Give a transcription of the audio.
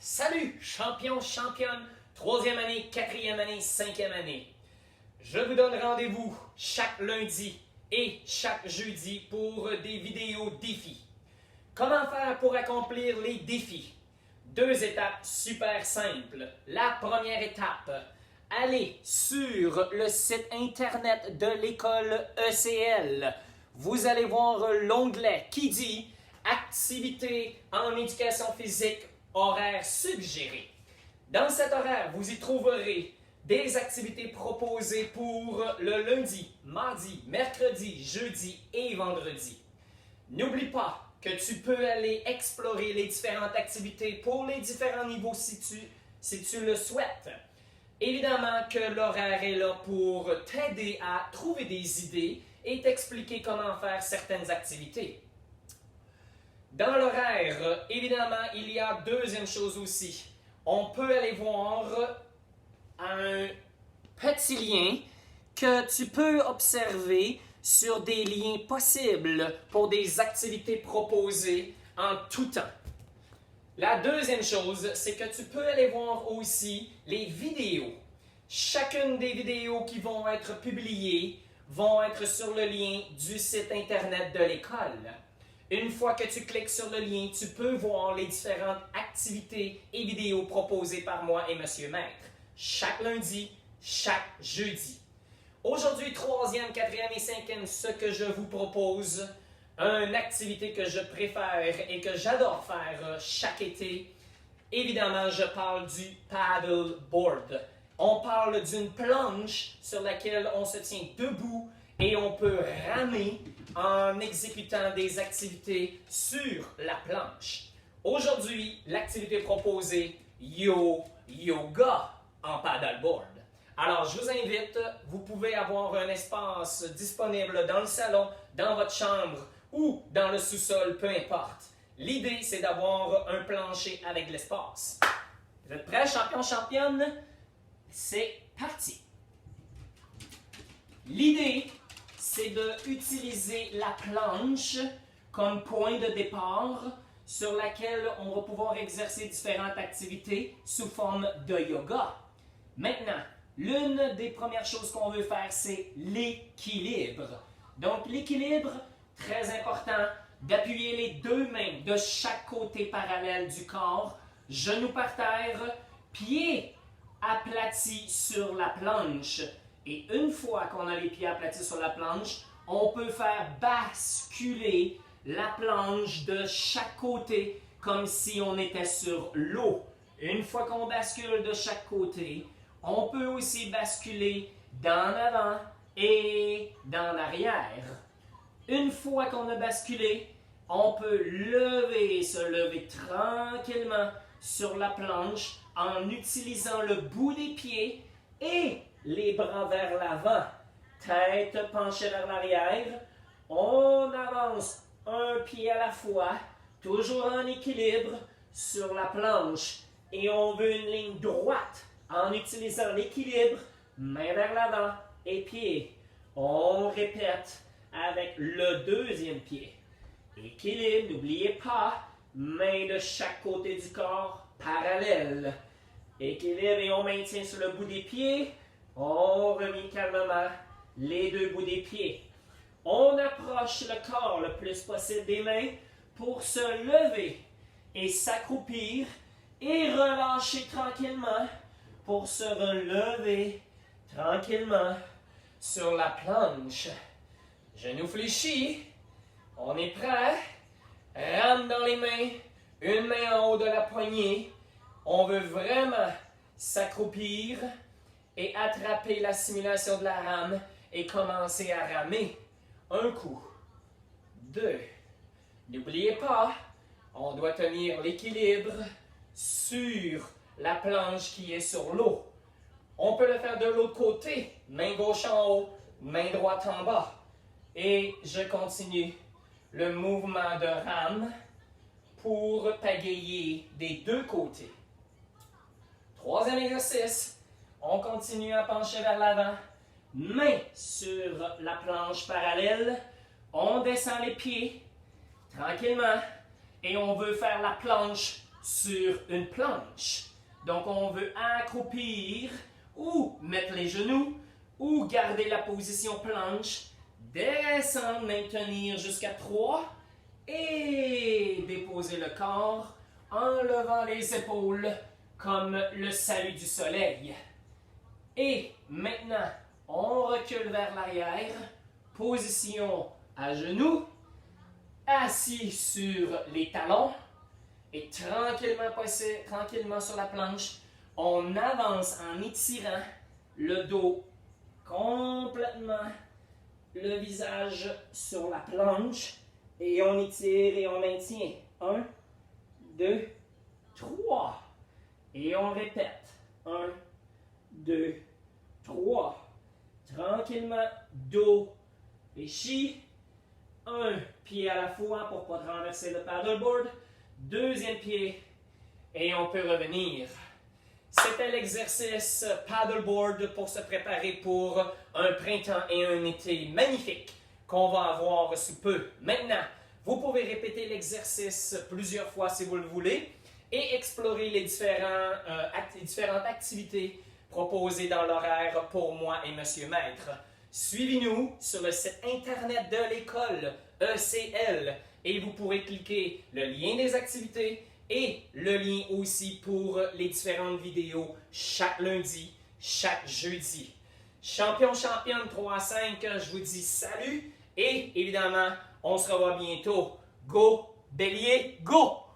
Salut, champion, championne, troisième année, quatrième année, cinquième année. Je vous donne rendez-vous chaque lundi et chaque jeudi pour des vidéos défis. Comment faire pour accomplir les défis? Deux étapes super simples. La première étape, allez sur le site internet de l'école ECL. Vous allez voir l'onglet qui dit Activités en éducation physique, horaire suggéré. Dans cet horaire, vous y trouverez des activités proposées pour le lundi, mardi, mercredi, jeudi et vendredi. N'oublie pas que tu peux aller explorer les différentes activités pour les différents niveaux si tu le souhaites. Évidemment que l'horaire est là pour t'aider à trouver des idées et t'expliquer comment faire certaines activités. Dans l'horaire, évidemment, il y a deuxième chose aussi. On peut aller voir un petit lien que tu peux observer sur des liens possibles pour des activités proposées en tout temps. La deuxième chose, c'est que tu peux aller voir aussi les vidéos. Chacune des vidéos qui vont être publiées vont être sur le lien du site internet de l'école. Une fois que tu cliques sur le lien, tu peux voir les différentes activités et vidéos proposées par moi et Monsieur Maître, chaque lundi, chaque jeudi. Aujourd'hui, troisième, quatrième et cinquième, ce que je vous propose, une activité que je préfère et que j'adore faire chaque été. Évidemment, je parle du paddleboard. On parle d'une planche sur laquelle on se tient debout et on peut ramer en exécutant des activités sur la planche. Aujourd'hui, l'activité proposée, yoga en paddleboard. Alors, je vous invite, vous pouvez avoir un espace disponible dans le salon, dans votre chambre ou dans le sous-sol, peu importe. L'idée, c'est d'avoir un plancher avec de l'espace. Vous êtes prêts, champion, championne? C'est parti! L'idée, c'est d'utiliser la planche comme point de départ sur laquelle on va pouvoir exercer différentes activités sous forme de yoga. Maintenant, l'une des premières choses qu'on veut faire, c'est l'équilibre. Donc, l'équilibre, très important, d'appuyer les deux mains de chaque côté parallèle du corps, genoux par terre, pieds aplatis sur la planche. Et une fois qu'on a les pieds aplatis sur la planche, on peut faire basculer la planche de chaque côté comme si on était sur l'eau. Une fois qu'on bascule de chaque côté, on peut aussi basculer d'en avant et d'en arrière. Une fois qu'on a basculé, on peut se lever tranquillement sur la planche en utilisant le bout des pieds et les bras vers l'avant, tête penchée vers l'arrière. On avance un pied à la fois, toujours en équilibre sur la planche. Et on veut une ligne droite en utilisant l'équilibre, main vers l'avant et pied. On répète avec le deuxième pied. Équilibre, n'oubliez pas, main de chaque côté du corps, parallèle. Équilibre et on maintient sur le bout des pieds. On remet calmement les deux bouts des pieds. On approche le corps le plus possible des mains pour se lever et s'accroupir et relâcher tranquillement pour se relever tranquillement sur la planche. Genoux fléchis. On est prêt. Rame dans les mains. Une main en haut de la poignée. On veut vraiment s'accroupir et attraper la simulation de la rame et commencer à ramer. Un coup, deux. N'oubliez pas, on doit tenir l'équilibre sur la planche qui est sur l'eau. On peut le faire de l'autre côté, main gauche en haut, main droite en bas. Et je continue le mouvement de rame pour pagayer des deux côtés. Troisième exercice. On continue à pencher vers l'avant, main sur la planche parallèle. On descend les pieds tranquillement et on veut faire la planche sur une planche. Donc, on veut accroupir ou mettre les genoux ou garder la position planche, descendre, maintenir jusqu'à 3 et déposer le corps en levant les épaules comme le salut du soleil. Et maintenant, on recule vers l'arrière, position à genoux, assis sur les talons et tranquillement sur la planche, on avance en étirant le dos complètement, le visage sur la planche et on étire et on maintient. 1, 2, 3 et on répète. 1, 2, 3. Tranquillement, dos fléchi. Un pied à la fois pour ne pas renverser le paddleboard. Deuxième pied et on peut revenir. C'était l'exercice paddleboard pour se préparer pour un printemps et un été magnifique qu'on va avoir sous peu. Maintenant, vous pouvez répéter l'exercice plusieurs fois si vous le voulez et explorer les différentes activités proposées dans l'horaire pour moi et Monsieur Maître. Suivez-nous sur le site internet de l'école ECL et vous pourrez cliquer le lien des activités et le lien aussi pour les différentes vidéos chaque lundi, chaque jeudi. Champion, championne 3 à 5, je vous dis salut et évidemment, on se revoit bientôt. Go, bélier, go!